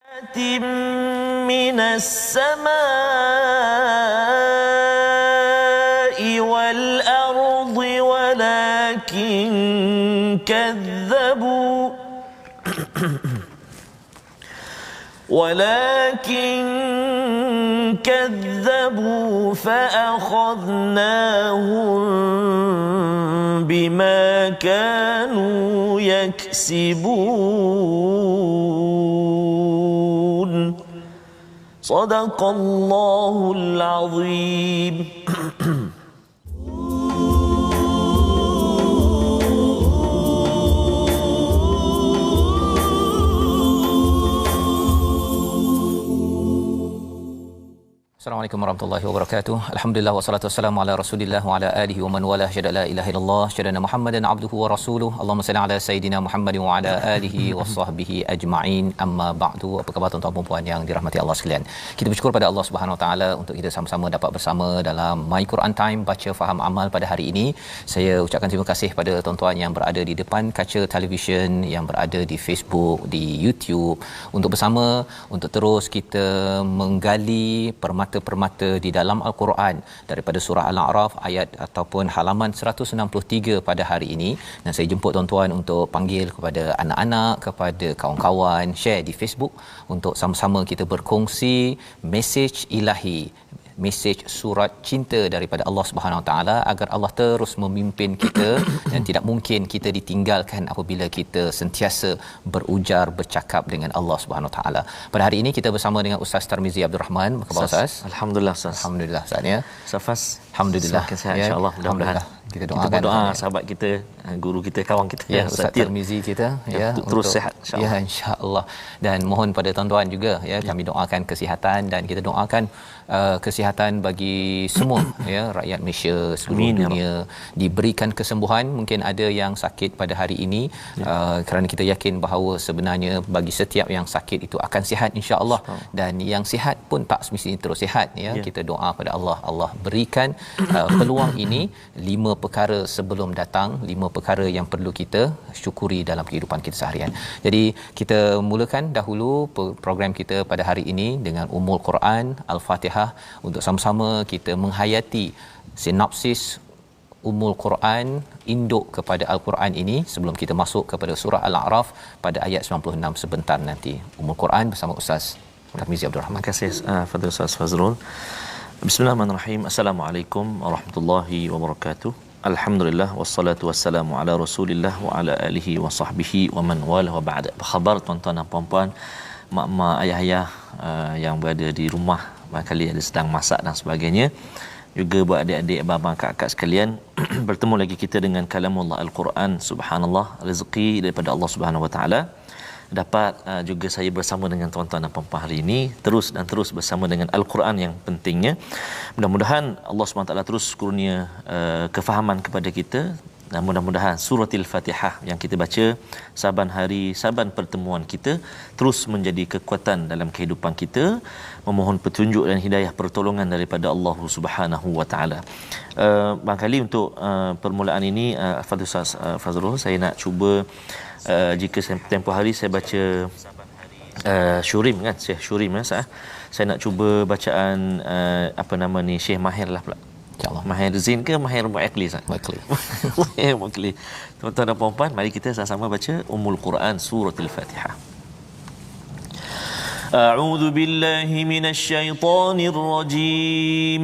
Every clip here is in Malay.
من السماء والأرض ولكن كذبوا فأخذناهم بما كانوا يكسبون صدق الله العظيم. Assalamualaikum warahmatullahi wabarakatuh. Alhamdulillah wassalatu wassalamu ala Rasulillah wa ala alihi wa man wala syada la ilaha illallah syada Muhammadan abduhu wa rasuluh. Allahumma salli ala sayidina Muhammad wa ala alihi washabbihi ajma'in. Amma ba'du. Apa khabar tuan-tuan dan puan yang dirahmati Allah sekalian? Kita bersyukur pada Allah Subhanahu wa taala untuk kita sama-sama dapat bersama dalam My Quran Time baca faham amal pada hari ini. Saya ucapkan terima kasih pada tuan-tuan yang berada di depan kaca televisyen, yang berada di Facebook, di YouTube untuk bersama untuk terus kita menggali permata di dalam Al-Quran daripada surah Al-A'raf ayat ataupun halaman 163 pada hari ini. Dan saya jemput tuan-tuan untuk panggil kepada anak-anak, kepada kawan-kawan, share di Facebook untuk sama-sama kita berkongsi mesej ilahi, mesej surat cinta daripada Allah Subhanahu Wa Taala agar Allah terus memimpin kita dan tidak mungkin kita ditinggalkan apabila kita sentiasa berujar bercakap dengan Allah Subhanahu Wa Taala. Pada hari ini kita bersama dengan Ustaz Tarmizi Abdul Rahman. Apa khabar Ustaz? Alhamdulillah Ustaz. Alhamdulillah Ustaz ya. Safas. Alhamdulillah. Semakin sihat insya-Allah. Mudah-mudahan kita doakan doa sahabat kita, guru kita, kawan kita ya, Ustaz Tarmizi kita ya terus untuk, sihat insya-Allah. Ya insya-Allah. Dan mohon pada tuan-tuan juga ya, kami doakan kesihatan dan kita doakan kesihatan bagi semua ya rakyat Malaysia, seluruh dunia diberikan kesembuhan. Mungkin ada yang sakit pada hari ini kerana kita yakin bahawa sebenarnya bagi setiap yang sakit itu akan sihat insya-Allah, dan yang sihat pun tak semestinya terus sihat ya. Kita doa pada Allah, Allah berikan peluang ini. 5 perkara sebelum datang, 5 perkara yang perlu kita syukuri dalam kehidupan kita seharian. Jadi kita mulakan dahulu program kita pada hari ini dengan Ummul Quran Al-Fatihah untuk sama-sama kita menghayati sinopsis Ummul Quran, induk kepada Al-Quran ini sebelum kita masuk kepada surah Al-A'raf pada ayat 96 sebentar nanti. Ummul Quran bersama Ustaz Tarmizi Abdul Rahman. Terima kasih Fadil Ustaz Fazrul. Bismillahirrahmanirrahim. Assalamualaikum warahmatullahi wabarakatuh. Alhamdulillah wassalatu wassalamu ala Rasulillah wa ala alihi wa sahbihi wa man wala wa ba'da. Apa khabar tuan-tuan dan puan-puan, mak-mak, ayah-ayah yang berada di rumah, barangkali ada sedang masak dan sebagainya. Juga buat adik-adik, abang-abang, kakak sekalian, bertemu lagi kita dengan kalamullah Al-Quran. Subhanallah, rezeki daripada Allah Subhanahu wa taala. Dapat juga saya bersama dengan tuan-tuan dan puan-puan hari ini terus bersama dengan Al-Quran yang pentingnya. Mudah-mudahan Allah SWT terus kurnia kefahaman kepada kita, dan mudah-mudahan suratul Fatihah yang kita baca saban hari, saban pertemuan kita terus menjadi kekuatan dalam kehidupan kita, memohon petunjuk dan hidayah pertolongan daripada Allah Subhanahu wa taala. Barangkali untuk permulaan ini Fadil Ustaz Fazrul, saya nak cuba jika tempoh hari saya baca Syurim kan, Syekh Syurim saya nak cuba bacaan apa nama ni, Syekh Mahir lah pula. InsyaAllah. Mahir Zin ke Mahir Mu'akli Ustaz? Mu'akli. Mahir Mu'akli. Tuan-tuan dan puan-puan, mari kita sama-sama baca Ummul Quran Suratul Fatihah. A'udzu billahi minasy syaithanir rajim.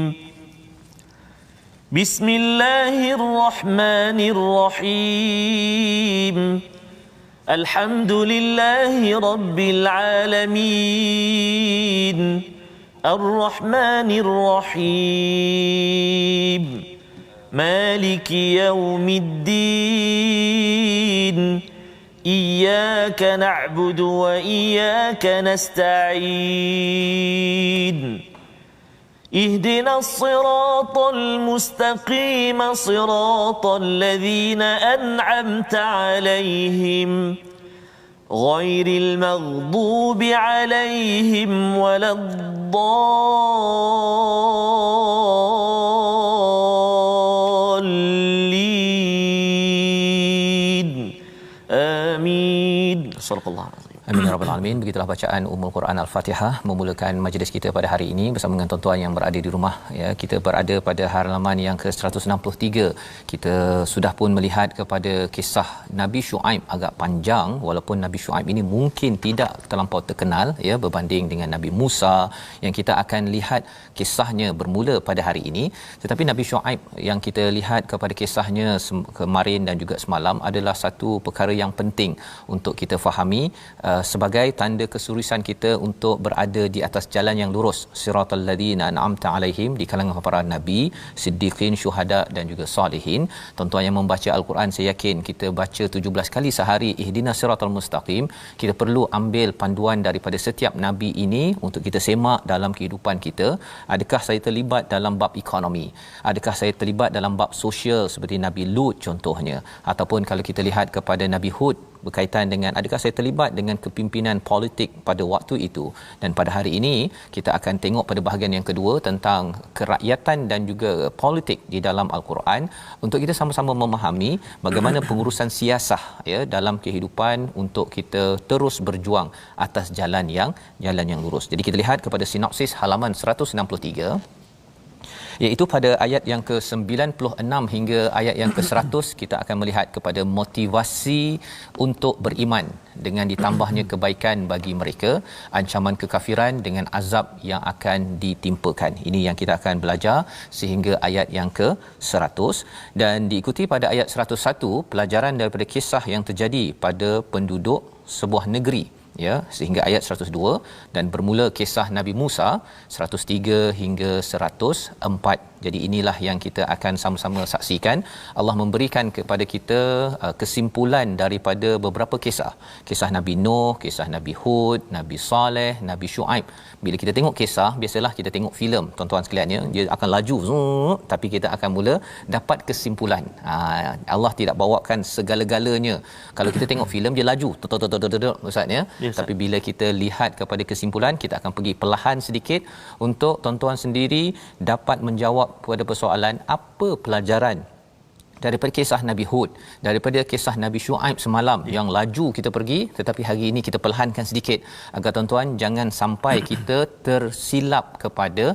Bismillahirrahmanirrahim. Alhamdulillahi rabbil alamin. Ar-Rahmanir Rahim. Maliki yaumiddin. Iyyaka na'budu wa iyyaka nasta'in. Ihdinas siratal mustaqim, siratal ladzina an'amta 'alaihim ghairil maghdubi 'alaihim waladdallin. Amin. Shallallahu alaihi wasallam. Amin ya rabbal alamin. Begitulah bacaan Ummul Quran Al-Fatihah memulakan majlis kita pada hari ini bersama dengan tuan-tuan yang berada di rumah ya. Kita berada pada halaman yang ke-163. Kita sudah pun melihat kepada kisah Nabi Syuaib, agak panjang walaupun Nabi Syuaib ini mungkin tidak terlampau terkenal ya berbanding dengan Nabi Musa yang kita akan lihat kisahnya bermula pada hari ini. Tetapi Nabi Syuaib yang kita lihat kepada kisahnya kemarin dan juga semalam adalah satu perkara yang penting untuk kita fahami sebagai tanda kesurisan kita untuk berada di atas jalan yang lurus, siratal ladzina an'amta alaihim, di kalangan para nabi, siddiqin, syuhada dan juga salihin. Tuan-tuan yang membaca al-Quran, saya yakin kita baca 17 kali sehari ihdinas siratal mustaqim, kita perlu ambil panduan daripada setiap nabi ini untuk kita semak dalam kehidupan kita. Adakah saya terlibat dalam bab ekonomi? Adakah saya terlibat dalam bab sosial seperti Nabi Lut contohnya? Ataupun kalau kita lihat kepada Nabi Hud berkaitan dengan adakah saya terlibat dengan kepimpinan politik pada waktu itu. Dan pada hari ini kita akan tengok pada bahagian yang kedua tentang kerakyatan dan juga politik di dalam al-Quran untuk kita sama-sama memahami bagaimana pengurusan siasah ya dalam kehidupan untuk kita terus berjuang atas jalan yang lurus. Jadi kita lihat kepada sinopsis halaman 163 iaitu pada ayat yang ke-96 hingga ayat yang ke-100 kita akan melihat kepada motivasi untuk beriman dengan ditambahnya kebaikan bagi mereka, ancaman kekafiran dengan azab yang akan ditimpakan. Ini yang kita akan belajar sehingga ayat yang ke-100 dan diikuti pada ayat 101 pelajaran daripada kisah yang terjadi pada penduduk sebuah negeri ya sehingga ayat 102 dan bermula kisah Nabi Musa 103 hingga 104. Jadi inilah yang kita akan sama-sama saksikan. Allah memberikan kepada kita kesimpulan daripada beberapa kisah. Kisah Nabi Nuh, kisah Nabi Hud, Nabi Saleh, Nabi Syuaib. Bila kita tengok kisah, biasalah kita tengok filem, tuan-tuan sekalian ya, dia akan laju tapi kita akan mula dapat kesimpulan. Allah tidak bawakan segala-galanya. Kalau kita tengok filem dia laju ustaz ya. Tapi bila kita lihat kepada kesimpulan, kita akan pergi perlahan sedikit untuk tuan-tuan sendiri dapat menjawab kepada persoalan apa pelajaran daripada kisah Nabi Hud, daripada kisah Nabi Syuaib semalam yang laju kita pergi, tetapi hari ini kita perlahankan sedikit agar tuan-tuan jangan sampai kita tersilap kepada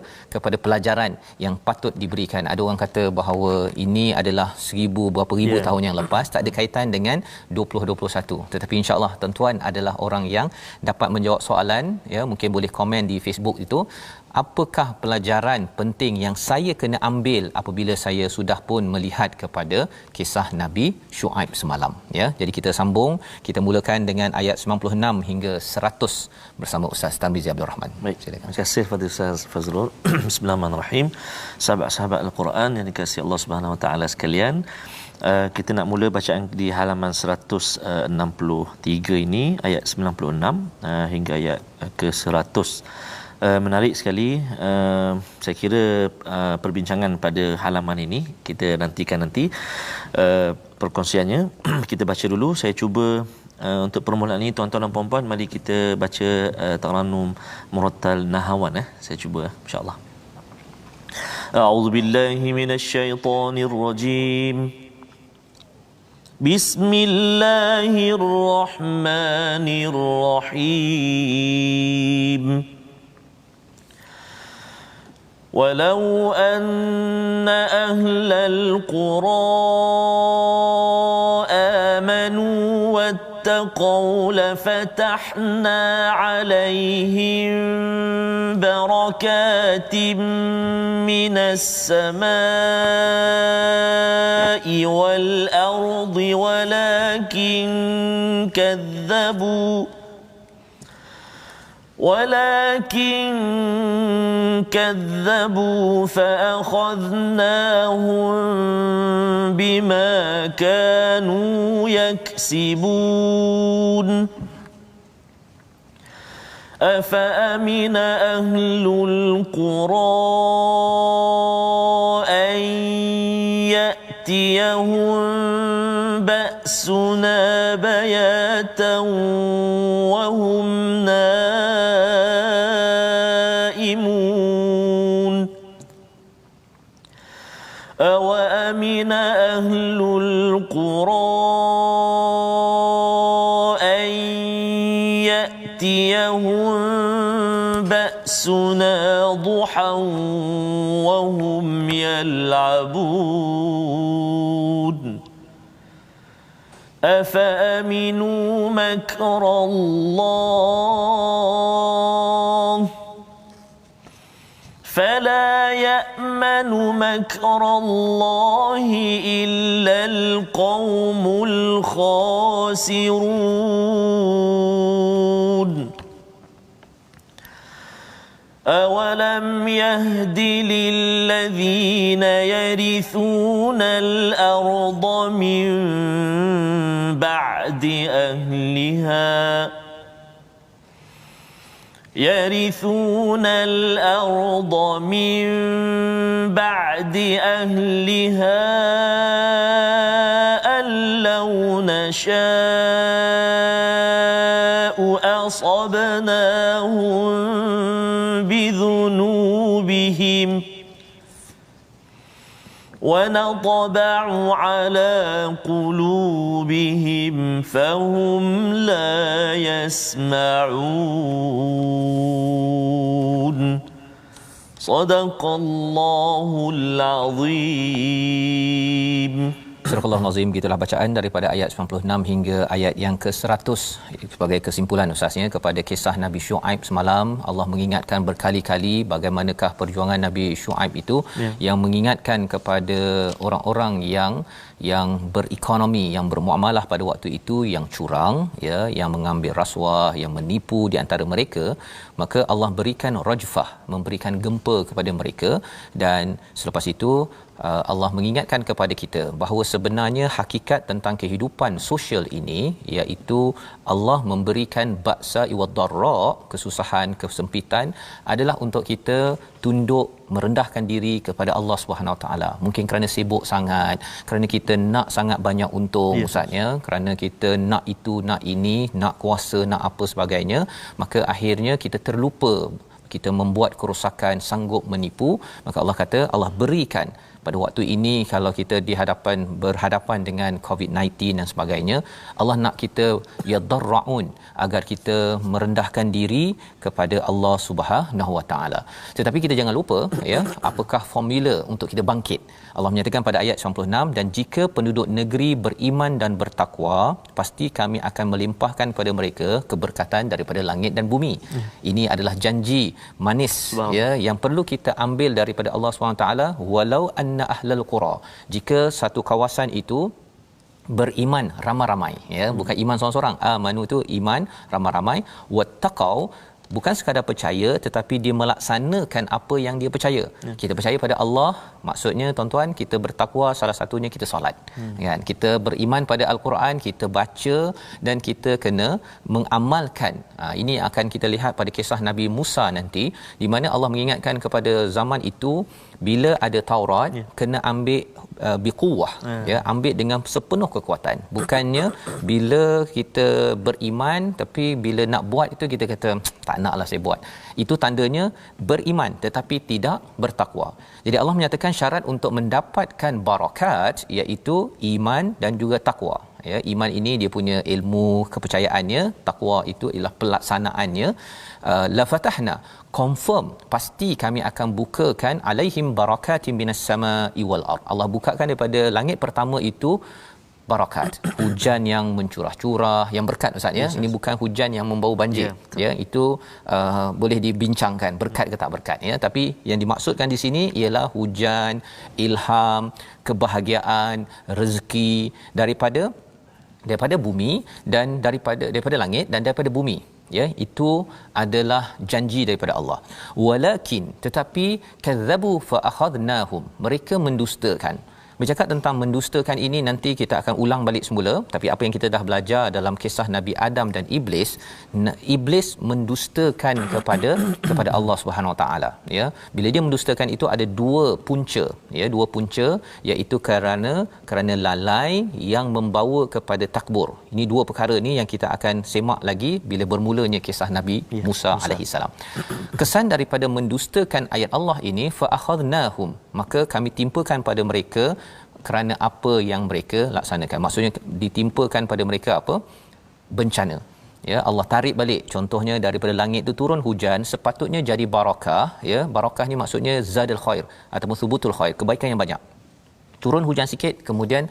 pelajaran yang patut diberikan. Ada orang kata bahawa ini adalah berapa ribu tahun yang lepas, tak ada kaitan dengan 2021. Tetapi insya-Allah tuan-tuan adalah orang yang dapat menjawab soalan ya, mungkin boleh komen di Facebook itu. Apakah pelajaran penting yang saya kena ambil apabila saya sudah pun melihat kepada kisah Nabi Syuaib semalam ya. Jadi kita sambung, kita mulakan dengan ayat 96 hingga 100 bersama Ustaz Tamizi Abdul Rahman. Baik, silakan. Terima kasih kepada Ustaz Fazrul. Bismillahirrahmanirrahim. Sahabat-sahabat Al-Quran yang dikasihi Allah Subhanahu Wa Taala sekalian, kita nak mula bacaan di halaman 163 ini ayat 96 hingga ayat ke-100. Menarik sekali. Saya kira perbincangan pada halaman ini kita nantikan nanti perkongsiannya. Kita baca dulu. Saya cuba untuk permulaan ini tuan-tuan dan puan-puan, mari kita baca Taranum Murattal Nahawan saya cuba insya-Allah. A'udzubillahi minasyaitonirrajim. Bismillahirrahmanirrahim. ولو أن أهل القرى آمنوا واتقوا لفتحنا عليهم بركات من السماء والأرض ولكن كذبوا فأخذناهم بما كانوا يكسبون أفأمن أهل القرى أن يأتيهم بأسنا بياتا وهم أوأمن أهل القرى أن يأتيهم يأتيهم بأسنا ضحى وهم يلعبون أفأمنوا مكر الله فلا يأمن مكر الله إلا القوم الخاسرون أولم يهد للذين يرثون الأرض من بعد أهلها أن لو نشاء أصبناهم بذنوبهم ونطبع على قلوبهم فهم لا يسمعون صدق الله العظيم. Surah Al-Azim, gitulah bacaan daripada ayat 96 hingga ayat yang ke-100 sebagai kesimpulan Ustaznya kepada kisah Nabi Syuaib semalam. Allah mengingatkan berkali-kali bagaimanakah perjuangan Nabi Syuaib itu, yang mengingatkan kepada orang-orang yang berekonomi, yang bermuamalah pada waktu itu, yang curang, ya, yang mengambil rasuah, yang menipu di antara mereka. Maka Allah berikan rajfah, memberikan gempa kepada mereka. Dan selepas itu Allah mengingatkan kepada kita bahawa sebenarnya hakikat tentang kehidupan sosial ini, iaitu Allah memberikan ba'sa wa dharra, kesusahan, kesempitan, adalah untuk kita tunduk merendahkan diri kepada Allah Subhanahu Wa Taala. Mungkin kerana sibuk sangat, kerana kita nak sangat banyak untung, Ustaznya, kerana kita nak itu, nak ini, nak kuasa, nak apa sebagainya, maka akhirnya kita terlupa, kita membuat kerosakan, sanggup menipu. Maka Allah kata, Allah berikan pada waktu ini, kalau kita berhadapan dengan COVID-19 dan sebagainya, Allah nak kita yadarraun, agar kita merendahkan diri kepada Allah Subhanahu Wa Taala. Tetapi kita jangan lupa, ya, apakah formula untuk kita bangkit. Allah menyatakan pada ayat 96, dan jika penduduk negeri beriman dan bertakwa, pasti kami akan melimpahkan kepada mereka keberkatan daripada langit dan bumi. Ini adalah janji manis, ya, yang perlu kita ambil daripada Allah SWT. Walau anna ahlal qura, jika satu kawasan itu beriman ramai-ramai, ya, bukan iman seorang-seorang. Amanu tu iman ramai-ramai, wattaqau, bukan sekadar percaya tetapi dia melaksanakan apa yang dia percaya. Kita percaya pada Allah, maksudnya tuan-tuan, kita bertakwa, salah satunya kita solat. Kan? Kita beriman pada Al-Quran, kita baca dan kita kena mengamalkan. Ini akan kita lihat pada kisah Nabi Musa nanti, di mana Allah mengingatkan kepada zaman itu, bila ada Taurat, kena ambil biquwah, ya, ambil dengan sepenuh kekuatan. Bukannya bila kita beriman tapi bila nak buat itu kita kata tak naklah saya buat. Itu tandanya beriman tetapi tidak bertakwa. Jadi Allah menyatakan syarat untuk mendapatkan barakat iaitu iman dan juga takwa. Ya, iman ini dia punya ilmu kepercayaannya, takwa itu ialah pelaksanaannya. La fatahna, confirm, pasti kami akan bukakan alaihim barakatin minas samai wal ard. Allah bukakan daripada langit pertama itu barakat, hujan yang mencurah-curah, yang berkat, Ustaz, ya. Ini bukan hujan yang membawa banjir, ya, itu boleh dibincangkan berkat ke tak berkat, ya. Tapi yang dimaksudkan di sini ialah hujan, ilham, kebahagiaan, rezeki daripada bumi dan daripada langit dan daripada bumi, ya. Itu adalah janji daripada Allah. Walakin, tetapi kazzabu fa akhadnahum, mereka mendustakan. Bercakap tentang mendustakan ini nanti kita akan ulang balik semula, tapi apa yang kita dah belajar dalam kisah Nabi Adam dan Iblis, Iblis mendustakan kepada Allah Subhanahu Wa Taala, ya. Bila dia mendustakan itu ada dua punca, ya, iaitu kerana lalai yang membawa kepada takbur. Ini dua perkara ni yang kita akan semak lagi bila bermulanya kisah Nabi Musa alaihi salam. Kesan daripada mendustakan ayat Allah ini, fa akhadnahum, maka kami timpakan pada mereka kerana apa yang mereka laksanakan. Maksudnya ditimpakan pada mereka apa? Bencana. ya Allah tarik balik. Contohnya daripada langit itu turun hujan, sepatutnya jadi barakah, ya. Barakah ni maksudnya zadul khair ataupun subutul khair, kebaikan yang banyak. Turun hujan sikit kemudian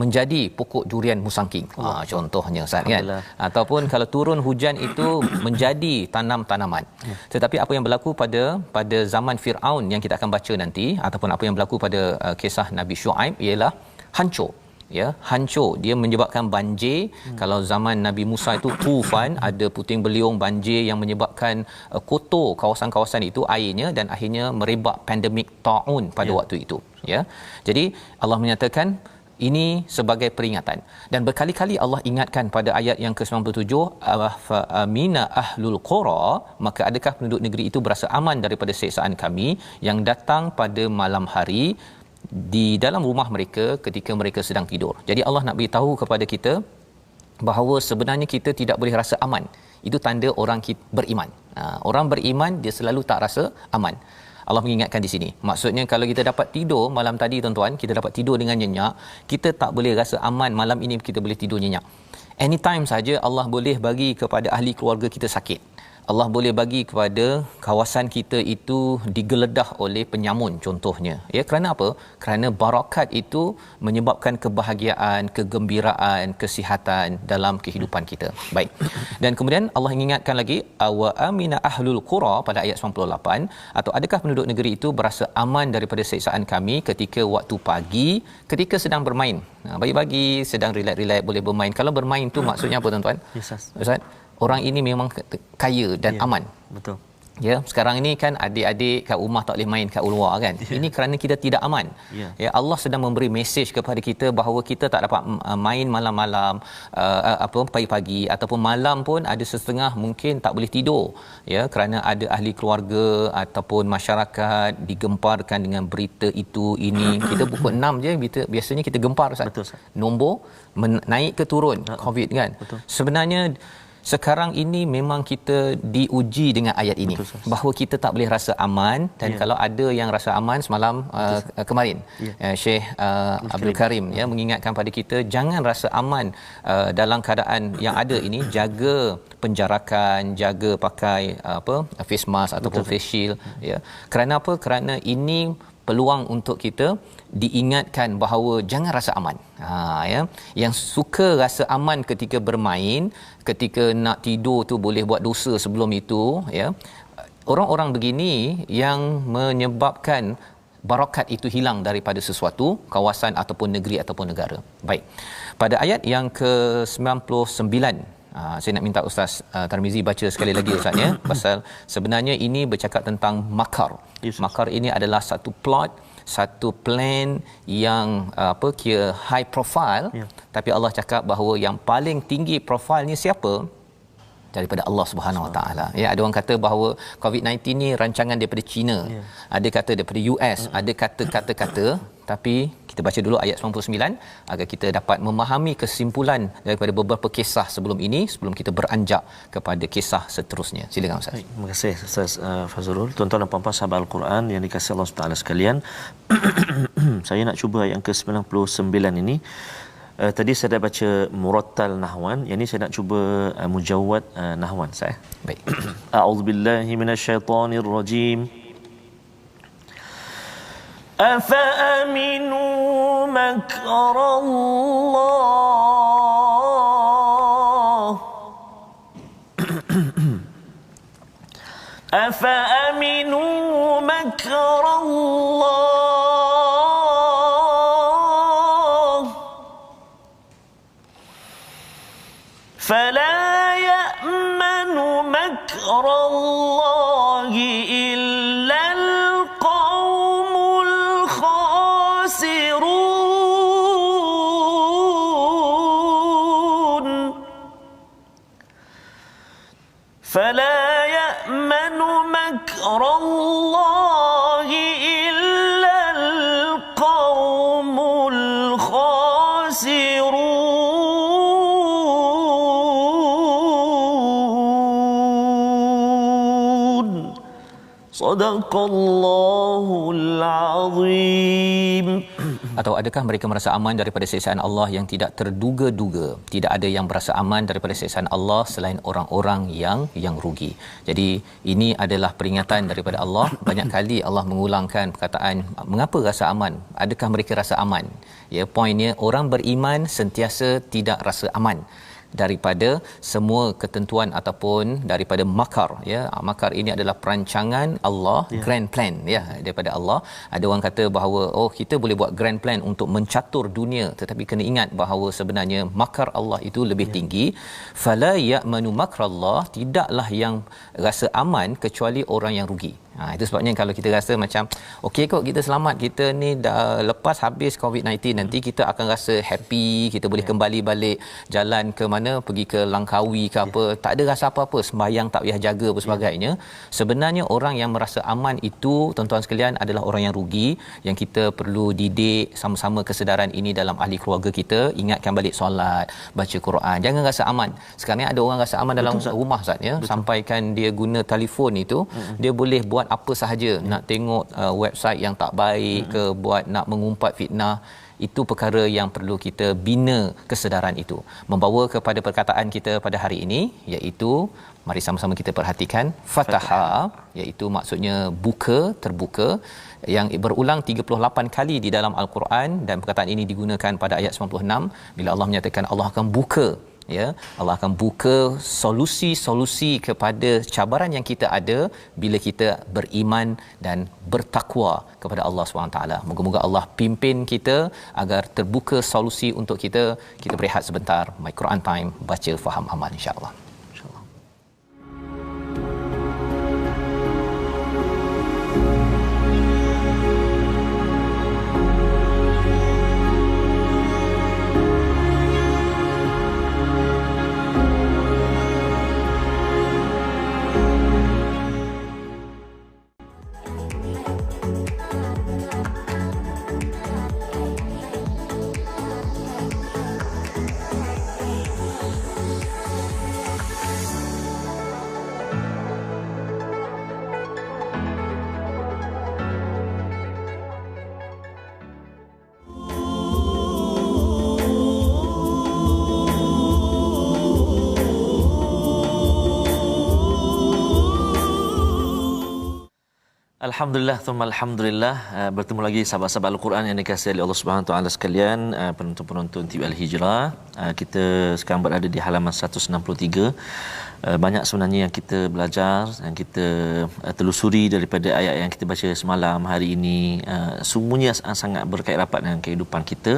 menjadi pokok durian musangking. Contohnya Ustaz kan. Ataupun kalau turun hujan itu menjadi tanam-tanaman. Tetapi apa yang berlaku pada zaman Firaun yang kita akan baca nanti, ataupun apa yang berlaku pada kisah Nabi Syuaib ialah hancur. Ya, hancur, dia menyebabkan banjir. Kalau zaman Nabi Musa itu tufan, ada puting beliung banjir yang menyebabkan kotor kawasan-kawasan itu airnya, dan akhirnya merebak pandemik taun pada waktu itu, ya. Jadi Allah menyatakan ini sebagai peringatan, dan berkali-kali Allah ingatkan pada ayat yang ke-97, fa amina ahlul qura, maka adakah penduduk negeri itu berasa aman daripada siksaan kami yang datang pada malam hari di dalam rumah mereka ketika mereka sedang tidur. Jadi Allah nak beritahu kepada kita bahawa sebenarnya kita tidak boleh rasa aman. Itu tanda orang beriman. Orang beriman dia selalu tak rasa aman. Allah mengingatkan di sini. Maksudnya kalau kita dapat tidur malam tadi tuan-tuan, kita dapat tidur dengan nyenyak, kita tak boleh rasa aman malam ini kita boleh tidur nyenyak. Anytime saja Allah boleh bagi kepada ahli keluarga kita sakit. Allah boleh bagi kepada kawasan kita itu digeledah oleh penyamun contohnya. Ya, kerana apa? Kerana barakat itu menyebabkan kebahagiaan, kegembiraan, kesihatan dalam kehidupan kita. Baik. Dan kemudian Allah ingatkan lagi wa amina ahlul qura pada ayat 98, atau adakah penduduk negeri itu berasa aman daripada siksaan kami ketika waktu pagi, ketika sedang bermain. Pagi-pagi sedang relax-relax boleh bermain. Kalau bermain tu maksudnya apa tuan-tuan? Yes, Ustaz, orang ini memang kaya dan aman. Betul. Ya, sekarang ini kan adik-adik kat rumah tak boleh main kat luar kan. Ini kerana kita tidak aman. Ya, Allah sedang memberi mesej kepada kita bahawa kita tak dapat main malam-malam, pagi-pagi ataupun malam pun ada setengah mungkin tak boleh tidur. Ya, kerana ada ahli keluarga ataupun masyarakat digemparkan dengan berita itu ini. Kita pukul 6 je biasanya kita gempar Ustaz. Betul, Ustaz. Nombor naik ke turun COVID kan. Betul. Sebenarnya sekarang ini memang kita diuji dengan ayat ini. Betul, bahawa kita tak boleh rasa aman, dan kalau ada yang rasa aman semalam kemarin Syekh Abdul Karim ya mengingatkan pada kita jangan rasa aman dalam keadaan yang ada ini, jaga penjarakan, jaga pakai face mask ataupun face shield ya. Kerana apa? Kerana ini peluang untuk kita diingatkan bahawa jangan rasa aman. Ya, yang suka rasa aman ketika bermain, ketika nak tidur tu boleh buat dosa sebelum itu ya. Orang-orang begini yang menyebabkan barakat itu hilang daripada sesuatu kawasan ataupun negeri ataupun negara. Baik. Pada ayat yang ke-99, saya nak minta Ustaz Tarmizi baca sekali lagi Ustaz ya, pasal sebenarnya ini bercakap tentang makar. Makar ini adalah satu plot, satu plan yang kira high profile, tapi Allah cakap bahawa yang paling tinggi profilnya siapa? Daripada Allah Subhanahu Wa Taala. Ya, ada orang kata bahawa COVID-19 ni rancangan daripada China. Ada kata daripada US, ada kata-kata, tapi kita baca dulu ayat 99 agar kita dapat memahami kesimpulan daripada beberapa kisah sebelum ini, sebelum kita beranjak kepada kisah seterusnya. Silakan Ustaz. Terima kasih Ustaz Fazrul. Tuan-tuan dan puan-puan sahabat Al-Quran yang dikasihi Allah Subhanahu sekalian. Saya nak cuba ayat yang ke-99 ini. Tadi saya dah baca murattal nahwan, yang ini saya nak cuba mujawwad nahwan saya. Baik. A'udzubillahi minasyaitonir rajim. Afa aminu makrallah. Afa aminu makrallah. فلا يأمن مكر الله إلا القوم الخاسرون فلا يأمن مكر الله إلا القوم الخاسرون Sadaqallahul azim. Atau adakah mereka merasa aman daripada siksaan Allah yang tidak terduga-duga? Tidak ada yang berasa aman daripada siksaan Allah selain orang-orang yang rugi. Jadi ini adalah peringatan daripada Allah. Banyak kali Allah mengulangkan perkataan mengapa rasa aman? Adakah mereka rasa aman? Ya, poinnya orang beriman sentiasa tidak rasa aman daripada semua ketentuan ataupun daripada makar, ya. Makar ini adalah perancangan Allah, grand plan, ya, daripada Allah. Ada orang kata bahawa kita boleh buat grand plan untuk mencatur dunia, tetapi kena ingat bahawa sebenarnya makar Allah itu lebih tinggi. Fala ya'manu makrallah, tidaklah yang rasa aman kecuali orang yang rugi. Itu sebabnya kalau kita rasa macam okey kot, kita selamat, kita ni dah lepas habis COVID-19, nanti kita akan rasa happy, kita boleh kembali balik jalan ke mana, pergi ke Langkawi ke apa, tak ada rasa apa-apa, sembahyang tak payah jaga apa sebagainya. Sebenarnya orang yang merasa aman itu, tuan-tuan sekalian, adalah orang yang rugi, yang kita perlu didik sama-sama kesedaran ini dalam ahli keluarga kita. Ingatkan balik solat, baca Quran, jangan rasa aman. Sekarang ni ada orang rasa aman dalam rumah, Ustaz, ya. Sampaikan dia guna telefon itu, dia boleh buat apa sahaja, nak tengok website yang tak baik ke, buat nak mengumpat fitnah. Itu perkara yang perlu kita bina kesedaran itu. Membawa kepada perkataan kita pada hari ini, iaitu mari sama-sama kita perhatikan fataha, iaitu maksudnya buka, terbuka, yang berulang 38 kali di dalam Al-Quran, dan perkataan ini digunakan pada ayat 96 bila Allah menyatakan Allah akan buka, ya, Allah akan buka solusi-solusi kepada cabaran yang kita ada bila kita beriman dan bertakwa kepada Allah SWT. Moga-moga Allah pimpin kita agar terbuka solusi untuk kita. Kita berehat sebentar. My Quran Time, baca, faham, amal, insya-Allah. Alhamdulillah, thumma alhamdulillah. Bertemu lagi sahabat-sahabat Al-Quran yang dikasihi oleh Allah Subhanahu Wa Taala sekalian, penonton-penonton TV Al-Hijrah. Kita sekarang berada di halaman 163. Banyak sebenarnya yang kita belajar, yang kita telusuri daripada ayat yang kita baca semalam, hari ini. Semuanya sangat berkait rapat dengan kehidupan kita,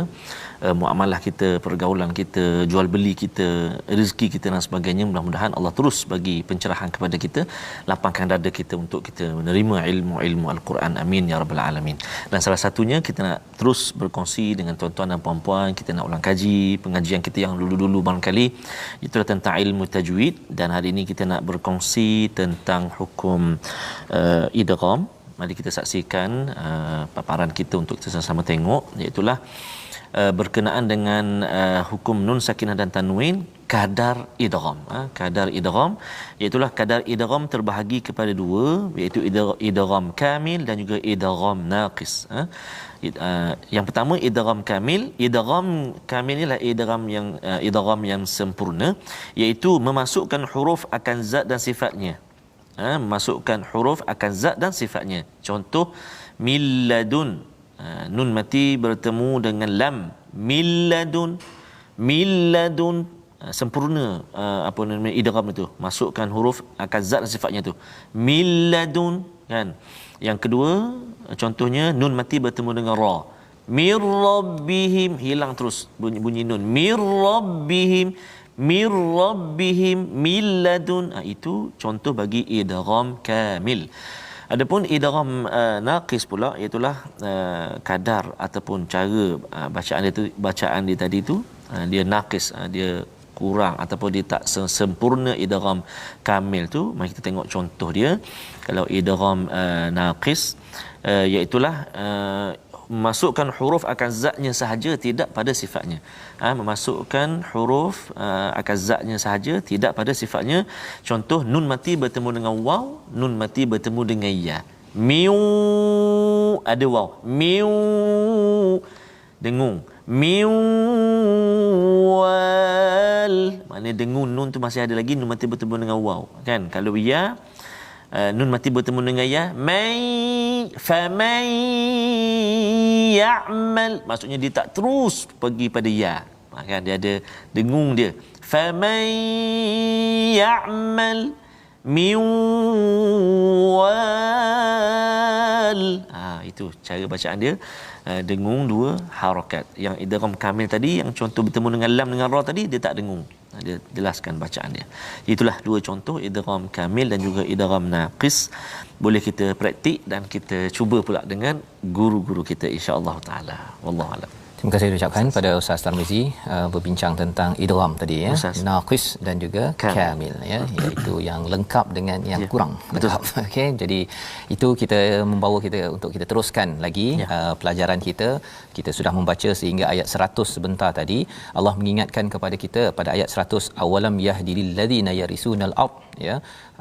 muamalah kita, pergaulan kita, jual beli kita, rezeki kita dan sebagainya. Mudah-mudahan Allah terus bagi pencerahan kepada kita, lapangkan dada kita untuk kita menerima ilmu Al-Quran. Amin ya rabbal alamin. Dan salah satunya kita nak terus berkongsi dengan tuan-tuan dan puan-puan, kita nak ulang kaji pengajian kita yang dulu-dulu barangkali, itulah tentang ilmu tajwid. Dan hari ini kita nak berkongsi tentang hukum idgham. Mari kita saksikan paparan kita untuk kita sama-sama tengok, iaitu berkenaan dengan hukum nun sakinah dan tanwin, kadar idgham. Kadar idgham iaitu kadar idgham terbahagi kepada dua, iaitu idgham kamil dan juga idgham naqis. Yang pertama idgham kamil. Idgham kamil inilah idgham yang sempurna, iaitu memasukkan huruf akan zat dan sifatnya. Memasukkan huruf akan zat dan sifatnya. Contoh milladun, nun mati bertemu dengan lam, milladun, sempurna idgham itu, masukkan huruf akan zat dan sifatnya tu, milladun, kan. Yang kedua contohnya nun mati bertemu dengan ra, mir rabbihim, hilang terus bunyi nun, mir rabbihim milladun. Itu contoh bagi idgham kamil. Adapun idgham naqis pula, iaitu kadar ataupun cara bacaan dia tadi tu, dia naqis, dia kurang ataupun dia tak sempurna idgham kamil tu. Mari kita tengok contoh dia. Kalau idgham naqis, iaitu memasukkan huruf akan zatnya sahaja, tidak pada sifatnya. Memasukkan huruf akan zatnya sahaja, tidak pada sifatnya. Contoh, nun mati bertemu dengan waw, nun mati bertemu dengan ya. Miu, ada waw. Miu, dengung. Miu wal, maknanya dengung, nun tu masih ada lagi, nun mati bertemu dengan waw, kan? Kalau ya, nun mati bertemu dengan ya, faman ya'mal, maksudnya dia tak terus pergi pada ya, kan? Dia ada dengung dia. Faman ya'mal min wal, itu cara bacaan dia. Dengung dua harakat. Yang idgham kamil tadi, yang contoh bertemu dengan lam dengan ra tadi, dia tak dengung. Dia jelaskan bacaan dia. Itulah dua contoh idgham kamil dan juga idgham naqis. Boleh kita praktik dan kita cuba pula dengan guru-guru kita, insya-Allah taala. Wallahu a'lam. Terima kasih ucapkan pada Ustaz Tarmizi berbincang tentang idgham tadi ya, naqis dan juga kamil ya, iaitu yang lengkap dengan yang kurang lengkap. Okey, jadi itu kita membawa kita untuk kita teruskan lagi pelajaran kita. Kita sudah membaca sehingga ayat 100 sebentar tadi. Allah mengingatkan kepada kita pada ayat 100, awalam yahdilil ladzina yarisunal ard, ya,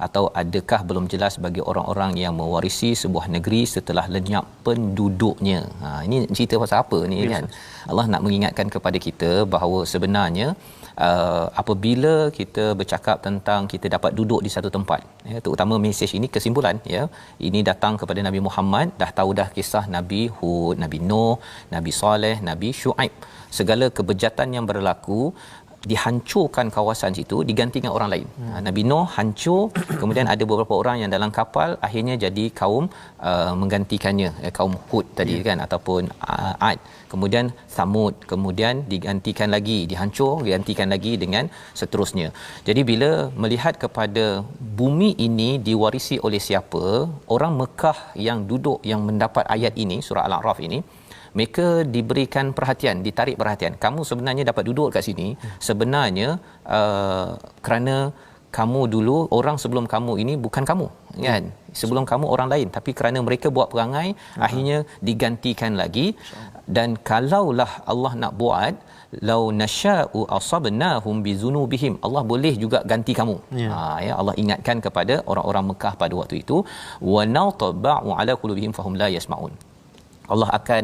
atau adakah belum jelas bagi orang-orang yang mewarisi sebuah negeri setelah lenyap penduduknya. Ini cerita pasal apa ni kan? Allah nak mengingatkan kepada kita bahawa sebenarnya apabila kita bercakap tentang kita dapat duduk di satu tempat, ya, terutama mesej ini kesimpulan, ya, ini datang kepada Nabi Muhammad, dah tahu dah kisah Nabi Hud, Nabi Nuh, Nabi Saleh, Nabi Shu'aib, segala kebejatan yang berlaku, dihancurkan kawasan situ digantikan orang lain. Nabi Nuh hancur, kemudian ada beberapa orang yang dalam kapal, akhirnya jadi kaum menggantikannya, kaum Hud tadi kan, ataupun Ad, kemudian Samud, kemudian digantikan lagi, digantikan lagi dengan seterusnya. Jadi bila melihat kepada bumi ini diwarisi oleh siapa, orang Mekah yang duduk, yang mendapat ayat ini, surah Al-A'raf ini, mereka diberikan perhatian, ditarik perhatian. Kamu sebenarnya dapat duduk kat sini sebenarnya kerana kamu dulu, orang sebelum kamu ini bukan kamu, kan? Sebelum kamu orang lain, tapi kerana mereka buat perangai, akhirnya digantikan lagi. Dan kalaulah Allah nak buat, lau nasya'u asabnahum bizunubihim, Allah boleh juga ganti kamu. Ya, Allah ingatkan kepada orang-orang Mekah pada waktu itu, wa nataba'u ala qulubihim fahum la yasma'un. Allah akan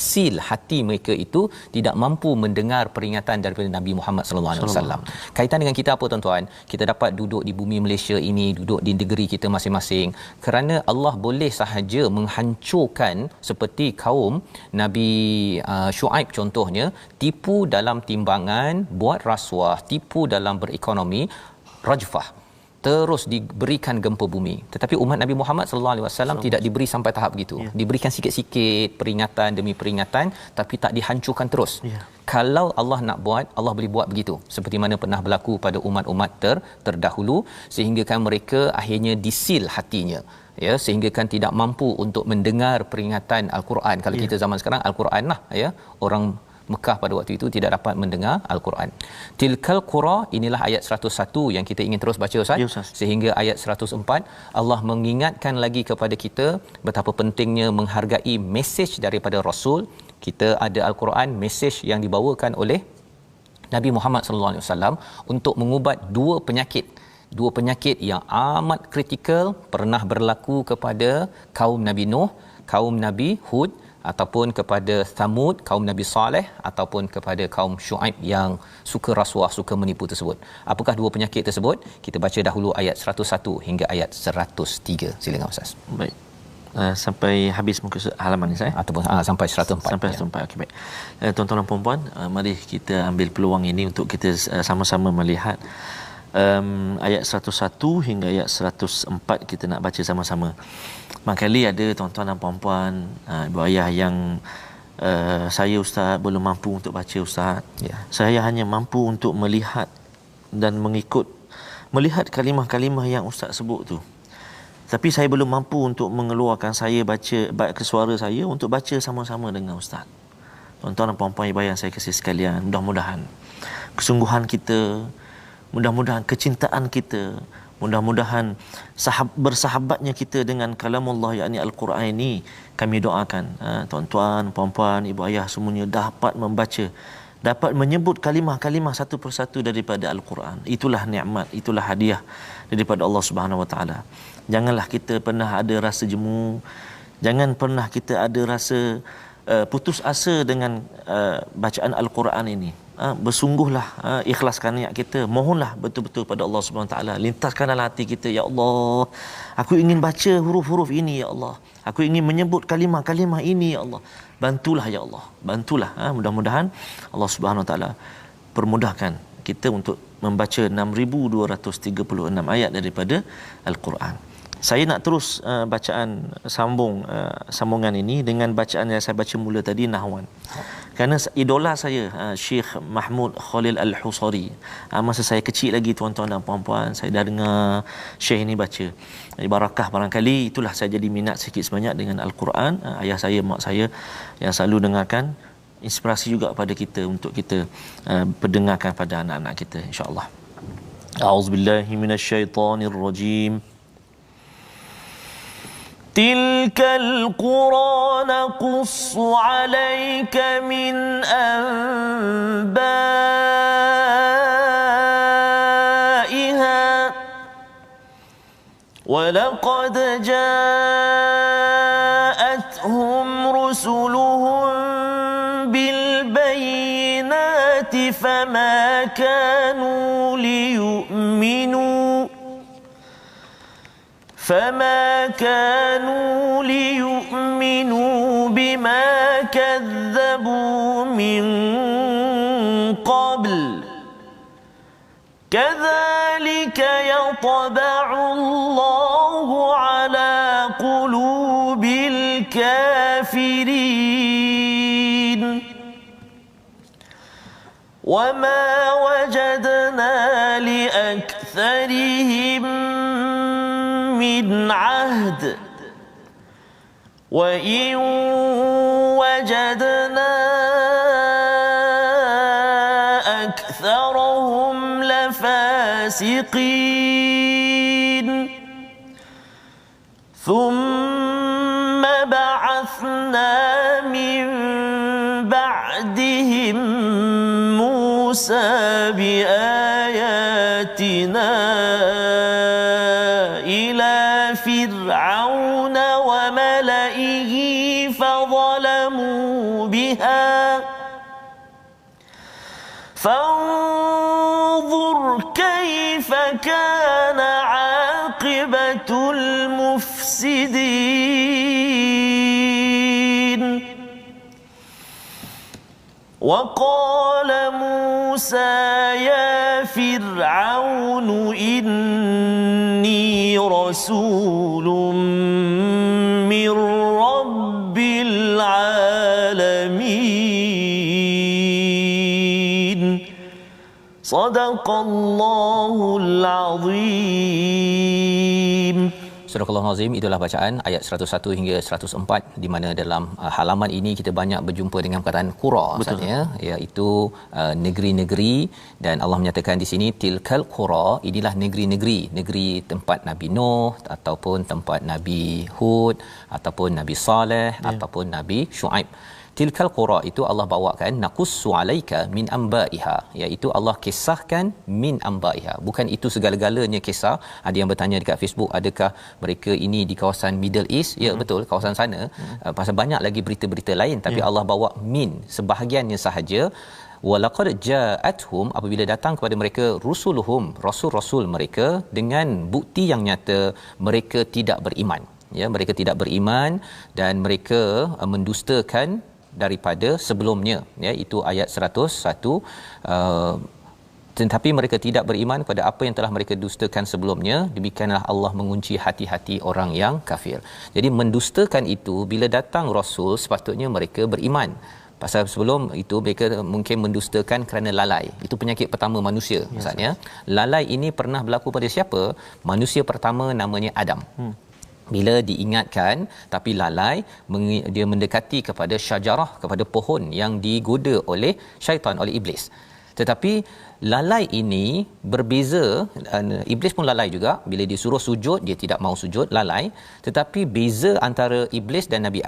seal hati mereka itu tidak mampu mendengar peringatan daripada Nabi Muhammad sallallahu alaihi wasallam. Kaitan dengan kita apa tuan-tuan? Kita dapat duduk di bumi Malaysia ini, duduk di negeri kita masing-masing kerana Allah boleh sahaja menghancurkan seperti kaum Nabi Shu'aib contohnya, tipu dalam timbangan, buat rasuah, tipu dalam berekonomi, rajfah, terus diberikan gempa bumi. Tetapi umat Nabi Muhammad sallallahu alaihi wasallam tidak diberi sampai tahap begitu. Diberikan sikit-sikit, peringatan demi peringatan, tapi tak dihancurkan terus. Kalau Allah nak buat, Allah boleh buat begitu. Seperti mana pernah berlaku pada umat-umat terdahulu, sehingga kan mereka akhirnya disil hatinya, ya, sehingga kan tidak mampu untuk mendengar peringatan Al-Quran. Kalau kita zaman sekarang Al-Quran lah, ya, orang Mekah pada waktu itu tidak dapat mendengar Al-Quran. Tilkal qura, inilah ayat 101 yang kita ingin terus baca Ustaz, sehingga ayat 104. Allah mengingatkan lagi kepada kita betapa pentingnya menghargai mesej daripada Rasul. Kita ada Al-Quran, mesej yang dibawakan oleh Nabi Muhammad sallallahu alaihi wasallam untuk mengubat dua penyakit yang amat kritikal pernah berlaku kepada kaum Nabi Nuh, kaum Nabi Hud, ataupun kepada Thamud, kaum Nabi Saleh, ataupun kepada kaum Shu'aib yang suka rasuah, suka menipu tersebut. Apakah dua penyakit tersebut? Kita baca dahulu ayat 101 hingga ayat 103. Silakan Ustaz. Baik. Sampai habis muka halaman ni saya, ataupun sampai 104. Sampai 104. Okey, baik. Tuan-tuan dan puan-puan, mari kita ambil peluang ini untuk kita sama-sama melihat ayat 101 hingga ayat 104. Kita nak baca sama-sama. Mangkali ada tuan-tuan dan puan-puan, ibu ayah yang saya Ustaz belum mampu untuk baca Ustaz. Saya hanya mampu untuk melihat dan melihat kalimah-kalimah yang Ustaz sebut tu. Tapi saya belum mampu untuk mengeluarkan saya baca ke suara saya untuk baca sama-sama dengan Ustaz. Tuan-tuan dan puan-puan ibu ayah saya kasih sekalian, mudah-mudahan kesungguhan kita, mudah-mudahan kecintaan kita, Mudah-mudahan bersahabatnya kita dengan kalamullah yakni al-Quran ini, kami doakan tuan-tuan, puan-puan, ibu ayah semuanya dapat membaca, dapat menyebut kalimah-kalimah satu persatu daripada al-Quran. Itulah nikmat, itulah hadiah daripada Allah Subhanahu Wa Taala. Janganlah kita pernah ada rasa jemu, jangan pernah kita ada rasa putus asa dengan bacaan al-Quran ini. Bersungguhlah, ikhlaskan niat kita, mohonlah betul-betul pada Allah Subhanahu Wa Taala, lintaskanlah hati kita, ya Allah, aku ingin baca huruf-huruf ini, ya Allah, aku ingin menyebut kalimah-kalimah ini, ya Allah, bantulah ya Allah, bantulah. Mudah-mudahan Allah Subhanahu Wa Taala permudahkan kita untuk membaca 6236 ayat daripada al-Quran. Saya nak terus bacaan sambungan ini dengan bacaan yang saya baca mula tadi, nahwan. Kerana idola saya Syekh Mahmud Khalil Al-Husari. Masa saya kecil lagi tuan-tuan dan puan-puan, saya dah dengar Syekh ini baca. Barakah barangkali itulah saya jadi minat sikit sebanyak dengan Al-Quran. Ayah saya, mak saya yang selalu dengarkan, inspirasi juga pada kita untuk kita pendengarkan pada anak-anak kita, insya-Allah. A'udzubillahi minasyaitonirrajim. تلك القرى نقص عليك من أنبائها ولقد جاءتهم رسلهم بالبينات فما كانوا ليؤمنوا بما كذبوا من قبل كذلك يطبع الله على قلوب الكافرين وما وجدنا لأكثرهم من عهد وإن وجدنا أكثرهم لفاسقين ثم بعثنا من بعدهم موسى بآياتنا فرعون وملئه فظلموا بها فانظر كيف كان عاقبة المفسدين وقال موسى يا فرعون إني رسول من رب العالمين صدق الله العظيم. Surah Al-Azim, itulah bacaan ayat 101 hingga 104, di mana dalam halaman ini kita banyak berjumpa dengan perkataan qura, maksudnya iaitu negeri-negeri, dan Allah menyatakan di sini tilkal qura, inilah negeri tempat Nabi Nuh ataupun tempat Nabi Hud ataupun Nabi Saleh ataupun Nabi Shu'aib. Tilkal qura itu Allah bawakan naqussu alaika min ambaiha, iaitu Allah kisahkan min ambaiha, bukan itu segala-galanya kisah. Ada yang bertanya dekat Facebook, adakah mereka ini di kawasan Middle East? Ya, betul, kawasan sana. Pasal banyak lagi berita-berita lain, tapi Allah bawa min sebahagiannya sahaja. Walaqad ja'atuhum, apabila datang kepada mereka rusuluhum, rasul-rasul mereka, dengan bukti yang nyata mereka tidak beriman. Mereka tidak beriman dan mereka mendustakan daripada sebelumnya, itu ayat 101. Tetapi mereka tidak beriman pada apa yang telah mereka dustakan sebelumnya, demikianlah Allah mengunci hati-hati orang yang kafir. Jadi mendustakan itu, bila datang rasul sepatutnya mereka beriman. Pasal sebelum itu mereka mungkin mendustakan kerana lalai. Itu penyakit pertama manusia. Maksudnya lalai ini pernah berlaku pada siapa? Manusia pertama namanya Adam. Bila diingatkan tapi lalai, dia mendekati kepada syajarah, kepada pohon yang digoda oleh syaitan, oleh iblis. Tetapi lalai ini berbeza. Iblis pun lalai juga, bila disuruh sujud dia tidak mau sujud, lalai. Tetapi beza antara iblis dan Nabi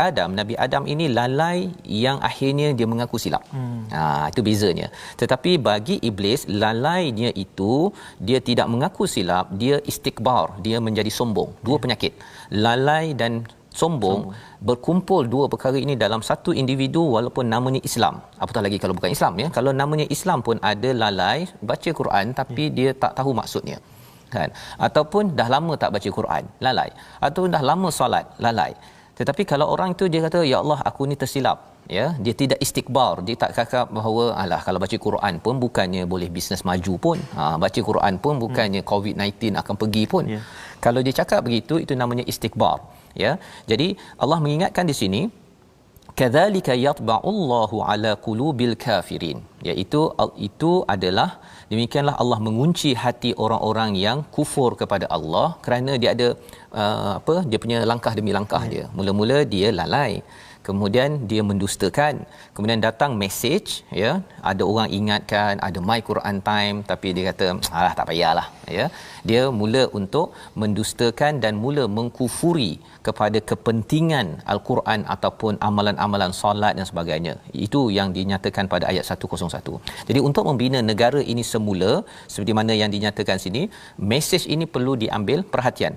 Adam ini lalai yang akhirnya dia mengaku silap. Itu bezanya. Tetapi bagi iblis, lalainya itu dia tidak mengaku silap, dia istikbar, dia menjadi sombong. Dua penyakit, lalai dan sombong berkumpul, dua perkara ini dalam satu individu walaupun namanya Islam. Apatah lagi kalau bukan Islam, ya. Kalau namanya Islam pun ada lalai, baca Quran tapi dia tak tahu maksudnya, kan? Ataupun dah lama tak baca Quran, lalai. Ataupun dah lama solat, lalai. Tetapi kalau orang itu dia kata, ya Allah aku ni tersilap, ya, dia tidak istikbar, dia tak cakap bahawa alah kalau baca Quran pun bukannya boleh bisnes maju pun, baca Quran pun bukannya COVID-19 akan pergi pun. Kalau dia cakap begitu, itu namanya istikbar, ya. Jadi Allah mengingatkan di sini, kadzalika yatba'ullahu ala qulubil kafirin, iaitu itu adalah demikianlah Allah mengunci hati orang-orang yang kufur kepada Allah, kerana dia ada dia punya langkah demi langkah dia. Mula-mula dia lalai, kemudian dia mendustakan, kemudian datang message, ya, ada orang ingatkan, ada My Quran Time, tapi dia kata alah tak payahlah, ya. Dia mula untuk mendustakan dan mula mengkufuri kepada kepentingan Al-Quran ataupun amalan-amalan solat dan sebagainya. Itu yang dinyatakan pada ayat 101. Jadi untuk membina negara ini semula seperti mana yang dinyatakan sini, message ini perlu diambil perhatian.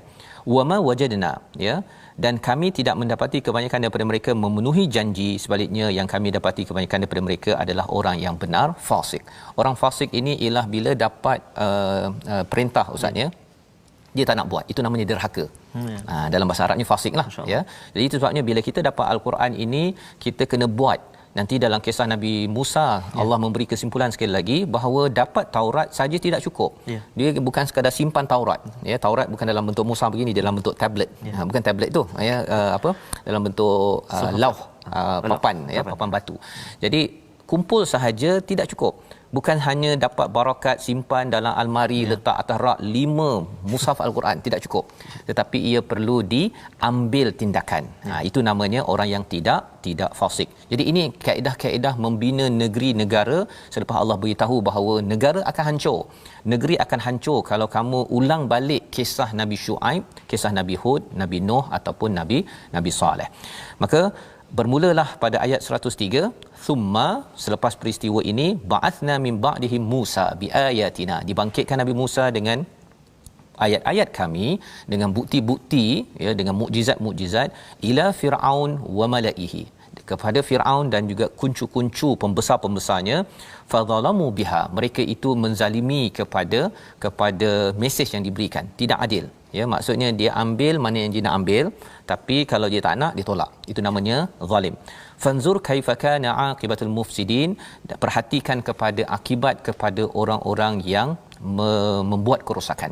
Wama wajadna, ya, dan kami tidak mendapati kebanyakan daripada mereka memenuhi janji, sebaliknya yang kami dapati kebanyakan daripada mereka adalah orang yang benar fasik. Orang fasik ini ialah bila dapat perintah, ustaz, ya, dia tak nak buat, itu namanya derhaka. Dalam bahasa Arabnya fasik lah, ya. Jadi itu sebabnya bila kita dapat Al-Quran ini, kita kena buat. Nanti dalam kisah Nabi Musa, Allah memberi kesimpulan sekali lagi bahawa dapat Taurat saja tidak cukup. Dia bukan sekadar simpan Taurat, ya. Taurat bukan dalam bentuk Musa begini, dalam bentuk tablet. Bukan tablet tu, ya, dalam bentuk lauh, papan, ya, papan batu. Jadi kumpul sahaja tidak cukup. Bukan hanya dapat barakat simpan dalam almari, letak atas rak 5 mushaf Al-Quran, tidak cukup. Tetapi ia perlu diambil tindakan. Itu namanya orang yang tidak fasik. Jadi ini kaedah-kaedah membina negeri negara selepas Allah beritahu bahawa negara akan hancur. Negeri akan hancur kalau kamu ulang balik kisah Nabi Syuaib, kisah Nabi Hud, Nabi Nuh ataupun Nabi Saleh. Maka bermulalah pada ayat 103, thumma, selepas peristiwa ini, ba'athna min ba'dihim Musa biayatina, dibangkitkan Nabi Musa dengan ayat-ayat kami, dengan bukti-bukti, ya, dengan mukjizat-mukjizat, ila Fir'aun wa mala'ihi, kepada Fir'aun dan juga kuncu-kuncu pembesar-pembesarnya, fadzalamu biha, mereka itu menzalimi kepada mesej yang diberikan, tidak adil. Ya, maksudnya dia ambil mana yang dia nak ambil, tapi kalau dia tak nak, dia tolak. Itu namanya zalim. Fanzur kaifa kana aqibatul mufsidin, perhatikan kepada akibat kepada orang-orang yang membuat kerosakan.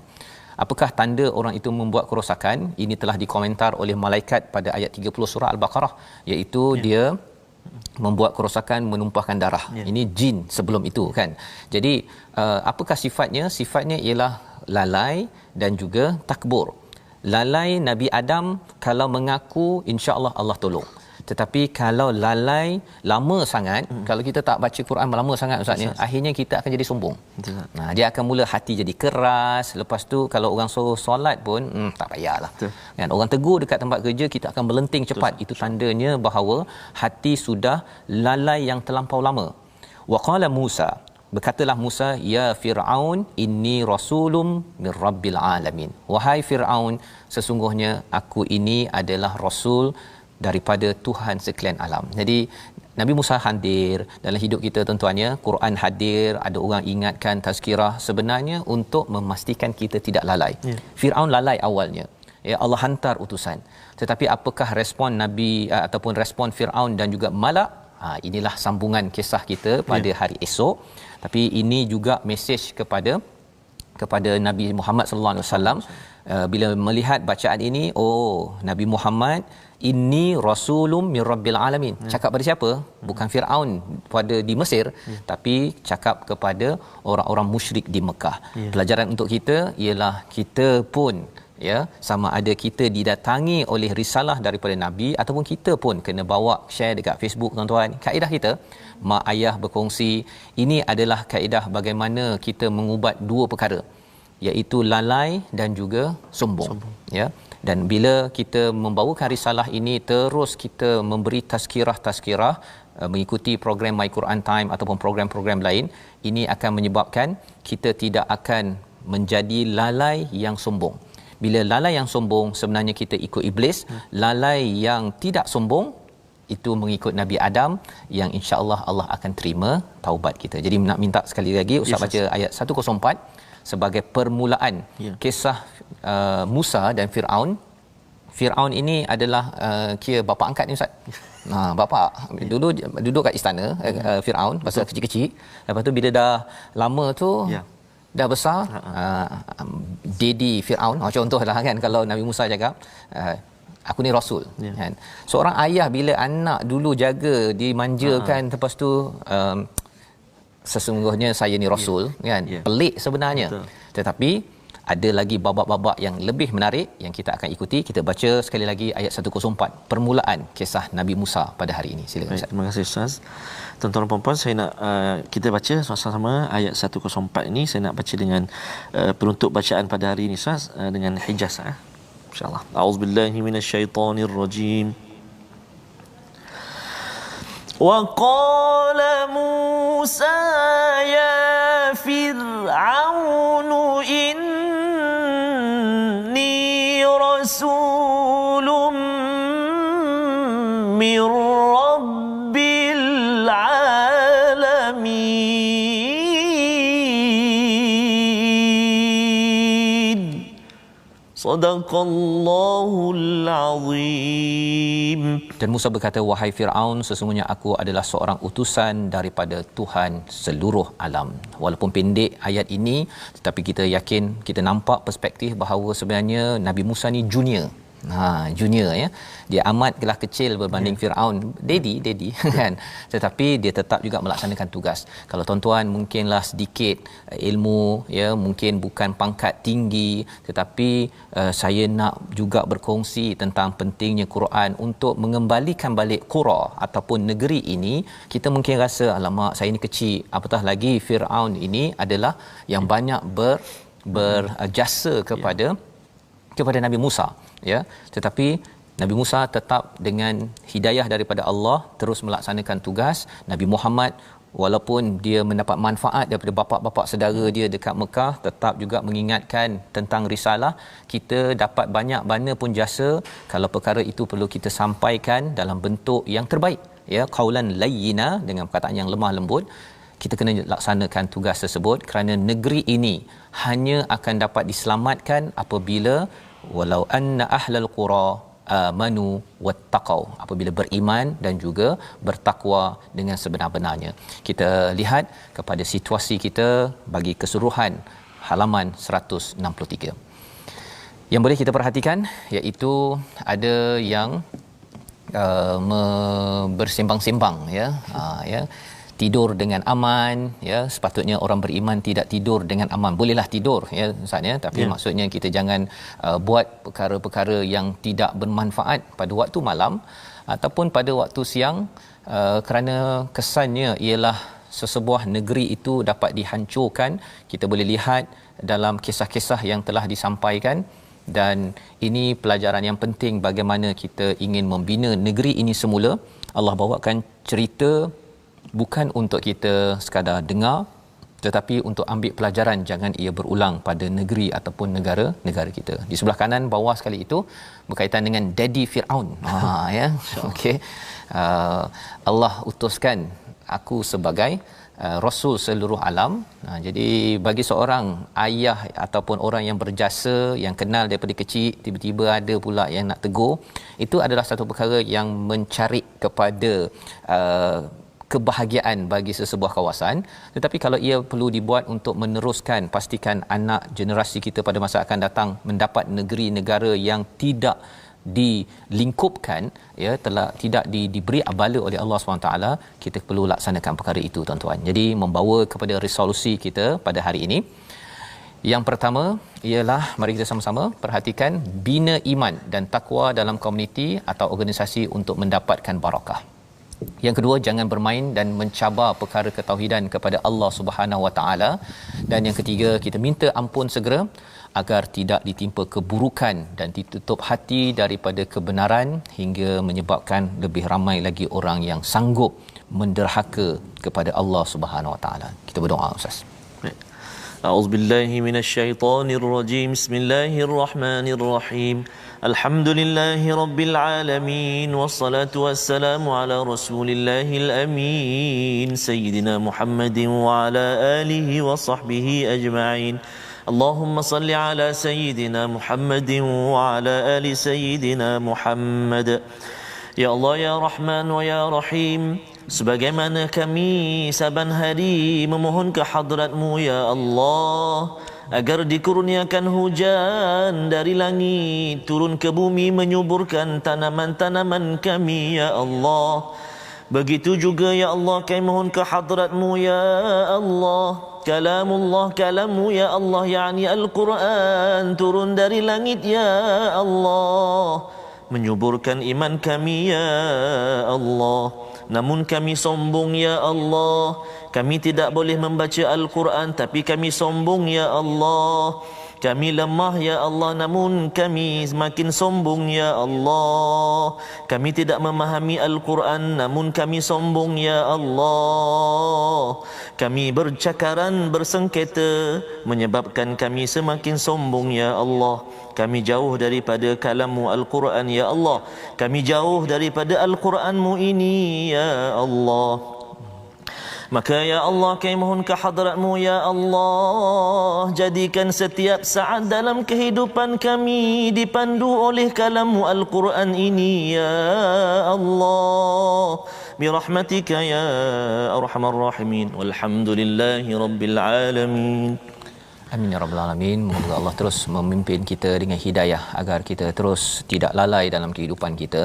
Apakah tanda orang itu membuat kerosakan? Ini telah dikomentar oleh malaikat pada ayat 30 surah Al-Baqarah, iaitu dia membuat kerosakan, menumpahkan darah. Ini jin sebelum itu, kan. Jadi apakah sifatnya? Sifatnya ialah lalai dan juga takbur. Lalai Nabi Adam kalau mengaku, insya-Allah Allah tolong. Tetapi kalau lalai lama sangat, kalau kita tak baca Quran lama sangat, ustaz, akhirnya kita akan jadi sombong. Dia akan mula hati jadi keras. Lepas tu kalau orang suruh solat pun tak payahlah. Kan, orang tegur dekat tempat kerja, kita akan melenting cepat. Itu tandanya bahawa hati sudah lalai yang terlampau lama. Wa qala Musa, berkatalah Musa, ya Fir'aun inni rasulun min rabbil alamin, wahai Fir'aun, sesungguhnya aku ini adalah rasul daripada Tuhan sekalian alam. Jadi Nabi Musa hadir dalam hidup kita, tuan-tuannya. Quran hadir, ada orang ingatkan, tazkirah, sebenarnya untuk memastikan kita tidak lalai. Fir'aun lalai awalnya, ya, Allah hantar utusan, tetapi apakah respon Nabi ataupun respon Fir'aun dan juga Malak? Inilah sambungan kisah kita pada hari esok. Tapi ini juga mesej kepada Nabi Muhammad sallallahu alaihi wasallam. Bila melihat bacaan ini, Nabi Muhammad inni rasulun min rabbil alamin. Cakap pada siapa? Bukan Firaun di Mesir, tapi cakap kepada orang-orang musyrik di Mekah. Pelajaran untuk kita ialah kita pun, ya, sama ada kita didatangi oleh risalah daripada nabi ataupun kita pun kena bawa share dekat Facebook tuan-tuan. Kaedah kita mak ayah berkongsi, ini adalah kaedah bagaimana kita mengubat dua perkara, iaitu lalai dan juga sombong. Ya, dan bila kita membawakan risalah ini terus kita memberi tazkirah mengikuti program My Quran Time ataupun program-program lain, ini akan menyebabkan kita tidak akan menjadi lalai yang sombong. Bila lalai yang sombong sebenarnya kita ikut iblis, lalai yang tidak sombong itu mengikut Nabi Adam yang insya-Allah Allah akan terima taubat kita. Jadi nak minta sekali lagi Ustaz baca ayat 104 sebagai permulaan kisah Musa dan Firaun. Firaun ini adalah kira bapa angkat ni Ustaz. Bapa dulu duduk kat istana Firaun masa kecil-kecil. Lepas tu bila dah lama tu dah besar, daddy Firaun, contohlah kan kalau Nabi Musa cakap aku ni rasul kan. Seorang ayah bila anak dulu jaga dimanjakan, lepas tu sesungguhnya saya ni rasul kan. Pelik sebenarnya. Betul. Tetapi ada lagi babak-babak yang lebih menarik yang kita akan ikuti. Kita baca sekali lagi ayat 104 permulaan kisah Nabi Musa pada hari ini. Silakan Ustaz. Terima kasih Ustaz. Tuan-tuan dan puan-puan, saya nak kita baca sama-sama ayat 104 ini. Saya nak baca dengan peruntuk bacaan pada hari ini Ustaz, dengan Hijaz insya-Allah. A'udzubillahi minasyaitonirrajim. وقال موسى يا فرعون إني رسول من رب العالمين صدق الله العظيم. Dan Musa berkata, wahai Firaun, sesungguhnya aku adalah seorang utusan daripada Tuhan seluruh alam. Walaupun pendek ayat ini, tetapi kita yakin, kita nampak perspektif bahawa sebenarnya Nabi Musa ni junior. Junior ya. Dia amatlah kecil berbanding Firaun. Daddy kan. Tetapi dia tetap juga melaksanakan tugas. Kalau tuan-tuan mungkinlah sedikit ilmu ya, mungkin bukan pangkat tinggi, tetapi saya nak juga berkongsi tentang pentingnya Quran untuk mengembalikan balik qura ataupun negeri ini. Kita mungkin rasa alamak saya ni kecil, apatah lagi Firaun ini adalah yang banyak berjasa kepada Nabi Musa ya. Tetapi Nabi Musa tetap dengan hidayah daripada Allah terus melaksanakan tugas. Nabi Muhammad walaupun dia mendapat manfaat daripada bapa-bapa saudara dia dekat Mekah, tetap juga mengingatkan tentang risalah. Kita dapat banyak mana pun jasa, kalau perkara itu perlu kita sampaikan dalam bentuk yang terbaik ya, qaulan layyina, dengan perkataan yang lemah lembut. Kita kena laksanakan tugas tersebut kerana negeri ini hanya akan dapat diselamatkan apabila walau anna ahlal qura amanu wattaqau, apabila beriman dan juga bertakwa dengan sebenar-benarnya. Kita lihat kepada situasi kita bagi keseluruhan halaman 163. Yang boleh kita perhatikan iaitu ada yang bersembang-sembang ya. Tidur dengan aman ya, sepatutnya orang beriman tidak tidur dengan aman. Bolehlah tidur ya Ustaz ya, tapi maksudnya kita jangan buat perkara-perkara yang tidak bermanfaat pada waktu malam ataupun pada waktu siang, kerana kesannya ialah sesebuah negeri itu dapat dihancurkan. Kita boleh lihat dalam kisah-kisah yang telah disampaikan, dan ini pelajaran yang penting bagaimana kita ingin membina negeri ini semula. Allah bawakan cerita bukan untuk kita sekadar dengar, tetapi untuk ambil pelajaran, jangan ia berulang pada negeri ataupun negara kita. Di sebelah kanan bawah sekali itu berkaitan dengan daddy Firaun. Ya. Okey. Allah utuskan aku sebagai rasul seluruh alam. Jadi bagi seorang ayah ataupun orang yang berjasa, yang kenal daripada kecil, tiba-tiba ada pula yang nak tegur, itu adalah satu perkara yang mencarik kepada kebahagiaan bagi sesebuah kawasan. Tetapi kalau ia perlu dibuat untuk meneruskan, pastikan anak generasi kita pada masa akan datang mendapat negeri negara yang tidak dilingkupkan ya, telah tidak diberi abala oleh Allah SWT, kita perlu laksanakan perkara itu tuan-tuan. Jadi membawa kepada resolusi kita pada hari ini, Yang pertama ialah mari kita sama-sama perhatikan bina iman dan takwa dalam komuniti atau organisasi untuk mendapatkan barakah. Yang kedua, jangan bermain dan mencabar perkara ketauhidan kepada Allah Subhanahu Wa Taala. Dan yang ketiga, kita minta ampun segera agar tidak ditimpa keburukan dan ditutup hati daripada kebenaran hingga menyebabkan lebih ramai lagi orang yang sanggup menderhaka kepada Allah Subhanahu Wa Taala. Kita berdoa, Ustaz. A'udzubillahi minasyaitonirrajim. Bismillahirrahmanirrahim. Alhamdulillahi rabbil alamin wassalatu wassalamu ala rasulillahil amin sayyidina Muhammadin wa ala alihi wa sahbihi ajma'in. Allahumma salli ala sayyidina Muhammadin wa ala ali sayyidina Muhammad. Ya Allah, ya Rahman wa ya Rahim, sebagaimana kami saban hari memohon ke hadrat-Mu ya Allah agar dikurniakan hujan dari langit turun ke bumi menyuburkan tanaman-tanaman kami ya Allah. Begitu juga ya Allah kami mohon ke hadrat-Mu ya Allah, kalamullah, kalam-Mu ya Allah, yakni Al-Quran turun dari langit ya Allah, menyuburkan iman kami ya Allah. Namun kami sombong ya Allah, kami tidak boleh membaca Al-Quran tapi kami sombong ya Allah. Kami lemah ya Allah, namun kami semakin sombong ya Allah. Kami tidak memahami Al-Quran namun kami sombong ya Allah. Kami bercakaran bersengketa menyebabkan kami semakin sombong ya Allah. Kami jauh daripada kalam-Mu Al-Quran ya Allah. Kami jauh daripada Al-Quran-Mu ini ya Allah. Maka ya Allah kami mohon ke hadrat-Mu ya Allah, jadikan setiap saat dalam kehidupan kami dipandu oleh kalam-Mu Al-Quran ini ya Allah. Birahmatika ya arhamar rahimin. Walhamdulillahi rabbil alamin. Amin ya rabbal alamin. Moga Allah terus memimpin kita dengan hidayah agar kita terus tidak lalai dalam kehidupan kita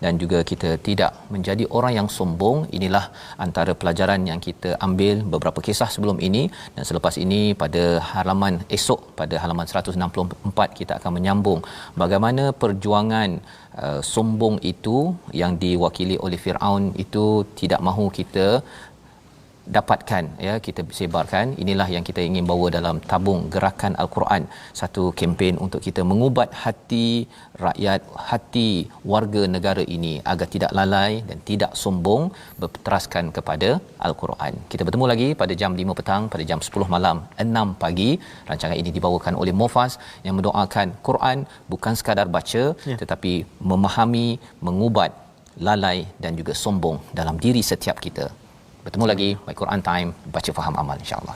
dan juga kita tidak menjadi orang yang sombong. Inilah antara pelajaran yang kita ambil beberapa kisah sebelum ini, dan selepas ini pada halaman esok pada halaman 164 kita akan menyambung bagaimana perjuangan sombong itu yang diwakili oleh Firaun itu tidak mahu kita dapatkan, ya, kita sebarkan. Inilah yang kita ingin bawa dalam tabung gerakan Al-Quran, satu kempen untuk kita mengubat hati rakyat, hati warga negara ini agar tidak lalai dan tidak sombong, berteraskan kepada Al-Quran. Kita bertemu lagi pada jam 5 petang, pada jam 10 malam, 6 pagi. Rancangan ini dibawakan oleh Mufas yang mendoakan Quran bukan sekadar baca, tetapi memahami, mengubat lalai dan juga sombong dalam diri setiap kita. Bertemu lagi My Quran Time, baca faham amal, insya-Allah.